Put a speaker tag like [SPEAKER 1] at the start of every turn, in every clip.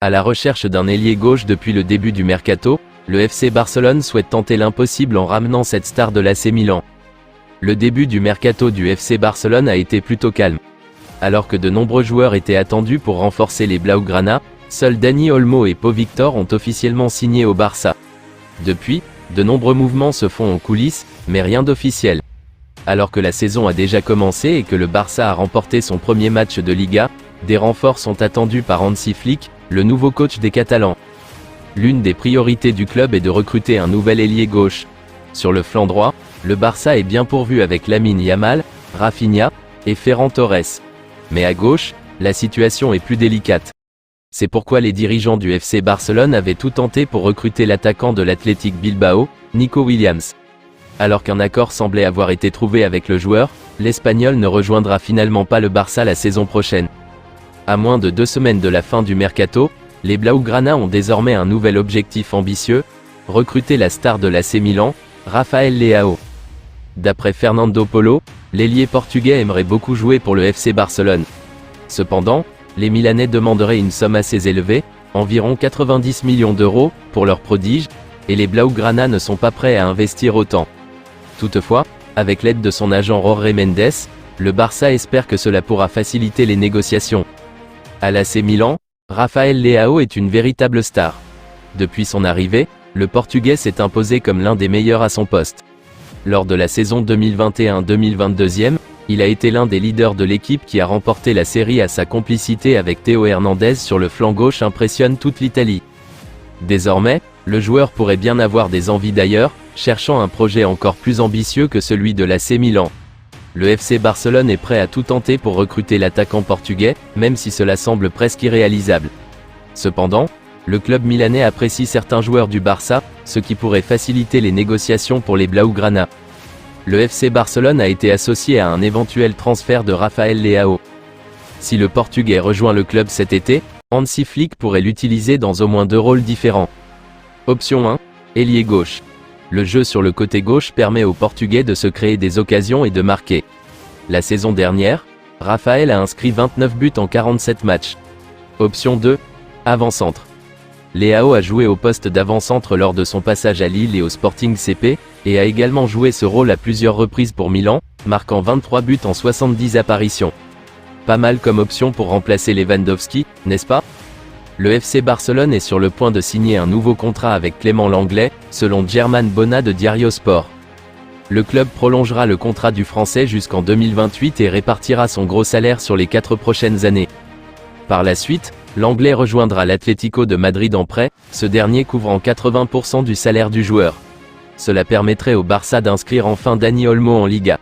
[SPEAKER 1] À la recherche d'un ailier gauche depuis le début du mercato, le FC Barcelone souhaite tenter l'impossible en ramenant cette star de l'AC Milan. Le début du mercato du FC Barcelone a été plutôt calme. Alors que de nombreux joueurs étaient attendus pour renforcer les Blaugrana, seuls Dani Olmo et Pau Victor ont officiellement signé au Barça. Depuis, de nombreux mouvements se font en coulisses, mais rien d'officiel. Alors que la saison a déjà commencé et que le Barça a remporté son premier match de Liga, des renforts sont attendus par Hansi Flick, le nouveau coach des Catalans. L'une des priorités du club est de recruter un nouvel ailier gauche. Sur le flanc droit, le Barça est bien pourvu avec Lamine Yamal, Rafinha et Ferran Torres. Mais à gauche, la situation est plus délicate. C'est pourquoi les dirigeants du FC Barcelone avaient tout tenté pour recruter l'attaquant de l'Athletic Bilbao, Nico Williams. Alors qu'un accord semblait avoir été trouvé avec le joueur, l'Espagnol ne rejoindra finalement pas le Barça la saison prochaine. À moins de 2 semaines de la fin du mercato, les Blaugrana ont désormais un nouvel objectif ambitieux, recruter la star de l'AC Milan, Rafael Leao. D'après Fernando Polo, l'ailier portugais aimerait beaucoup jouer pour le FC Barcelone. Cependant, les Milanais demanderaient une somme assez élevée, environ 90 millions d'euros, pour leur prodige, et les Blaugrana ne sont pas prêts à investir autant. Toutefois, avec l'aide de son agent Jorge Mendes, le Barça espère que cela pourra faciliter les négociations. À l'AC Milan, Rafael Leao est une véritable star. Depuis son arrivée, le Portugais s'est imposé comme l'un des meilleurs à son poste. Lors de la saison 2021-2022, il a été l'un des leaders de l'équipe qui a remporté la série à sa complicité avec Théo Hernandez sur le flanc gauche impressionne toute l'Italie. Désormais, le joueur pourrait bien avoir des envies d'ailleurs, cherchant un projet encore plus ambitieux que celui de l'AC Milan. Le FC Barcelone est prêt à tout tenter pour recruter l'attaquant portugais, même si cela semble presque irréalisable. Cependant, le club milanais apprécie certains joueurs du Barça, ce qui pourrait faciliter les négociations pour les Blaugrana. Le FC Barcelone a été associé à un éventuel transfert de Rafael Leao. Si le Portugais rejoint le club cet été, Hansi Flick pourrait l'utiliser dans au moins 2 rôles différents. Option 1, ailier gauche. Le jeu sur le côté gauche permet aux Portugais de se créer des occasions et de marquer. La saison dernière, Rafael a inscrit 29 buts en 47 matchs. Option 2, avant-centre. Leao a joué au poste d'avant-centre lors de son passage à Lille et au Sporting CP, et a également joué ce rôle à plusieurs reprises pour Milan, marquant 23 buts en 70 apparitions. Pas mal comme option pour remplacer Lewandowski, n'est-ce pas ? Le FC Barcelone est sur le point de signer un nouveau contrat avec Clément Lenglet, selon Germán Bona de Diario Sport. Le club prolongera le contrat du Français jusqu'en 2028 et répartira son gros salaire sur les 4 prochaines années. Par la suite, l'Anglais rejoindra l'Atlético de Madrid en prêt, ce dernier couvrant 80% du salaire du joueur. Cela permettrait au Barça d'inscrire enfin Dani Olmo en Liga.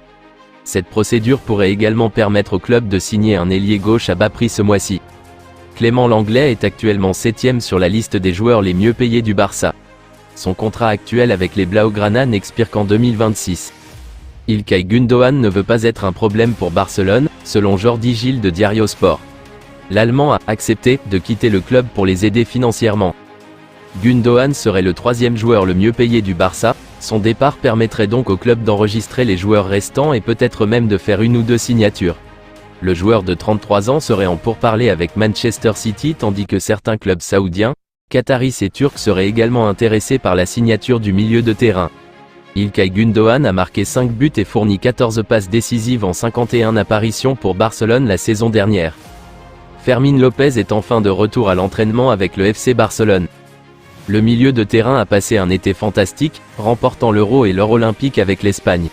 [SPEAKER 1] Cette procédure pourrait également permettre au club de signer un ailier gauche à bas prix ce mois-ci. Clément Lenglet est actuellement 7e sur la liste des joueurs les mieux payés du Barça. Son contrat actuel avec les Blaugrana n'expire qu'en 2026. İlkay Gündoğan ne veut pas être un problème pour Barcelone, selon Jordi Gil de Diario Sport. L'Allemand a accepté de quitter le club pour les aider financièrement. Gündoğan serait le 3e joueur le mieux payé du Barça, son départ permettrait donc au club d'enregistrer les joueurs restants et peut-être même de faire 1 ou 2 signatures. Le joueur de 33 ans serait en pourparlers avec Manchester City tandis que certains clubs saoudiens, qataris et turcs seraient également intéressés par la signature du milieu de terrain. İlkay Gündoğan a marqué 5 buts et fourni 14 passes décisives en 51 apparitions pour Barcelone la saison dernière. Fermín López est enfin de retour à l'entraînement avec le FC Barcelone. Le milieu de terrain a passé un été fantastique, remportant l'Euro et l'or olympique avec l'Espagne.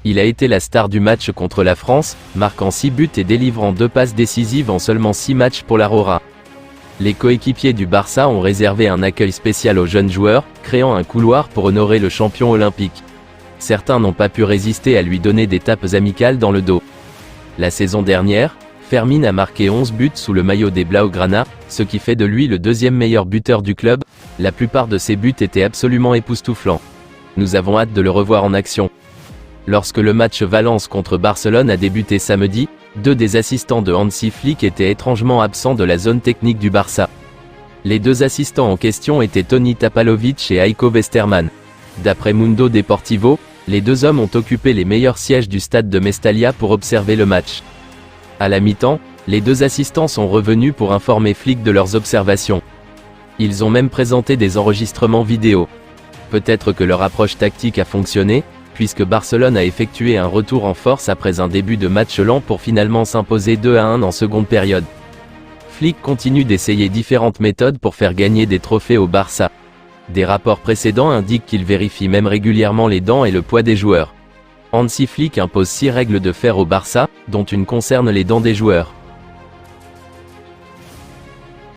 [SPEAKER 1] Il a été la star du match contre la France, marquant 6 buts et délivrant 2 passes décisives en seulement 6 matchs pour la Rora. Les coéquipiers du Barça ont réservé un accueil spécial aux jeunes joueurs, créant un couloir pour honorer le champion olympique. Certains n'ont pas pu résister à lui donner des tapes amicales dans le dos. La saison dernière, Fermín a marqué 11 buts sous le maillot des Blaugrana, ce qui fait de lui le 2e meilleur buteur du club. La plupart de ses buts étaient absolument époustouflants. Nous avons hâte de le revoir en action. Lorsque le match Valence contre Barcelone a débuté samedi, 2 des assistants de Hansi Flick étaient étrangement absents de la zone technique du Barça. Les 2 assistants en question étaient Toni Tapalovic et Heiko Westermann. D'après Mundo Deportivo, les 2 hommes ont occupé les meilleurs sièges du stade de Mestalla pour observer le match. À la mi-temps, Les deux assistants sont revenus pour informer Flick de leurs observations. Ils ont même présenté des enregistrements vidéo. Peut-être que leur approche tactique a fonctionné, puisque Barcelone a effectué un retour en force après un début de match lent pour finalement s'imposer 2-1 en seconde période. Flick continue d'essayer différentes méthodes pour faire gagner des trophées au Barça. Des rapports précédents indiquent qu'il vérifie même régulièrement les dents et le poids des joueurs. Hansi Flick impose 6 règles de fer au Barça, dont une concerne les dents des joueurs.